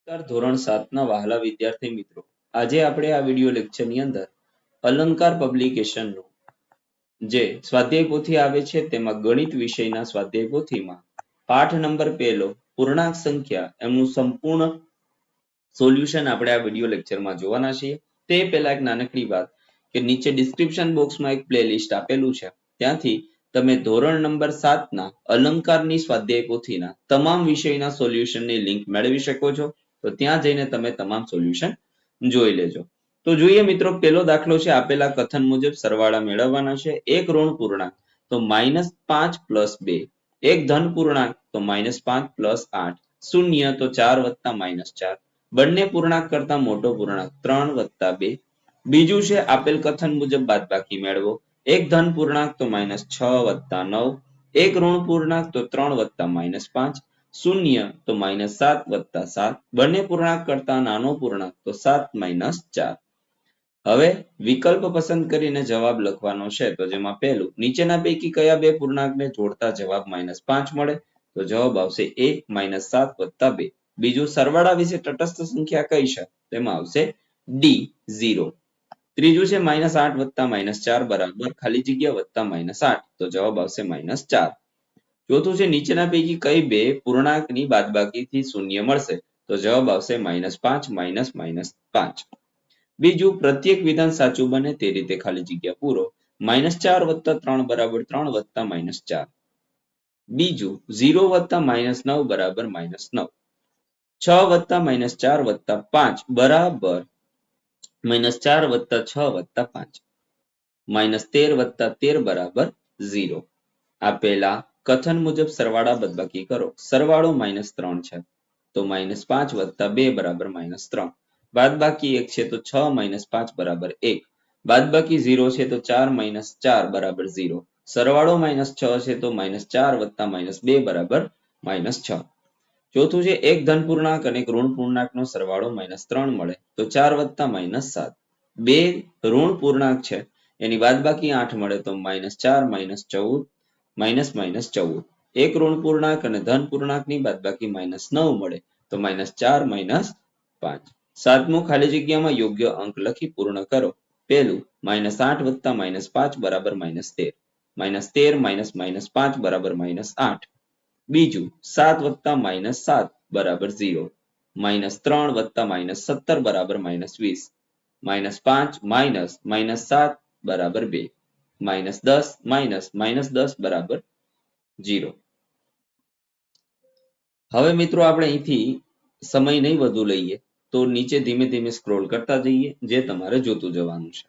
નમસ્કાર ધોરણ 7 ના વહાલા વિદ્યાર્થી મિત્રો, આજે આપણે આ વિડિયો લેક્ચરની અંદર અલંકાર પબ્લિકેશનનું જે સ્વાધ્યાય પોથી આવે છે તેમાં ગણિત વિષયના સ્વાધ્યાય પોથીમાં પાઠ નંબર 1 પૂર્ણાંક સંખ્યા એમનું સંપૂર્ણ સોલ્યુશન આપણે આ વિડિયો લેક્ચરમાં જોવાના છીએ. તે પહેલા એક નાનકડી વાત કે નીચે ડિસ્ક્રિપ્શન બોક્સમાં એક પ્લેલિસ્ટ આપેલું છે, ત્યાંથી તમે ધોરણ નંબર 7 ના અલંકારની સ્વાધ્યાય પોથીના તમામ વિષયના સોલ્યુશનની લિંક મેળવી શકો છો. તો ત્યાં જઈને તમે તમામ સોલ્યુશન જોઈ લેજો. તો જોઈએ મિત્રો, પહેલો દાખલો છે. આપેલા કથન મુજબ સરવાળા મેળવવાના છે. એક ઋણ પૂર્ણાંક તો -5 + 2, એક ધન પૂર્ણાંક તો -5 + 8, શૂન્ય તો 4 + -4, બંને પૂર્ણાંક કરતા મોટો પૂર્ણાંક 3 + 2. બીજું છે આપેલ કથન મુજબ બાદબાકી મેળવો. એક ધન પૂર્ણાંક તો -6 + 9, એક ઋણ પૂર્ણાંક તો 3 + -5, શૂન્ય તો -7 + 7, બંને પૂર્ણાંક કરતા નાનો પૂર્ણાંક તો 7 - 4. હવે વિકલ્પ પસંદ કરીને જવાબ લખવાનો છે. તો જેમાં પહેલું, નીચેના પૈકી કયા બે પૂર્ણાંકને જોડતા જવાબ -5 મળે? તો જવાબ આવશે a -7 + 2. બીજું, સરવાળા વિશે તટસ્થ સંખ્યા કઈ છે? તેમાં આવશે d 0. ત્રીજું છે -8 + -4 બરાબર ખાલી જગ્યા +8, તો જવાબ આવશે -4. ચોથું છે નીચેના પૈકી કઈ બે પૂર્ણાંકની બાદબાકીથી શૂન્ય મળશે? તો જવાબ આવશે -5 - -5. બીજું, પ્રત્યેક વિધાન સાચું બને તે રીતે ખાલી જગ્યા પૂરો. -4 + 3 = 3 + -4. બીજું, 0 + -9 = -9. 6 + -4 + 5 બરાબર -4 + 6 + 5. -13 + 13 = 0. આપેલા કથન મુજબ સરવાળા બાદબાકી કરો. સરવાળો -3 છે તો -5 + 2 = -3. બાદબાકી 1 છે તો 6 - 5 = 1. બાદબાકી 0 છે તો 4 - 4 = 0. સરવાળો -6 છે તો -4 + -2 = -6. ચોથું છે એક ધન પૂર્ણાંક અને એક ઋણ પૂર્ણાંકનો સરવાળો -3 મળે તો 4 + -7. બે ઋણ પૂર્ણાંક છે એની બાદબાકી 8 મળે તો -4 - -14. એક ઋણ પૂર્ણાંક અને ધન પૂર્ણાંકની બાદબાકી -9 મળે તો -4 - 5. સાતમું, ખાલી જગ્યામાં યોગ્ય અંક લખી પૂર્ણ કરો. પહેલું, -8 + -5 = -13. -13 - -5 = -8. બીજું, 7 + -7 = 0. -3 + -17 = -20. -5 - -7 = 2. -10 - -10 = 0. હવે મિત્રો આપણે અહીંથી સમય નહીં વધુ લઈએ તો નીચે ધીમે ધીમે સ્ક્રોલ કરતા જઈએ, જે તમારે જોતું જવાનું છે.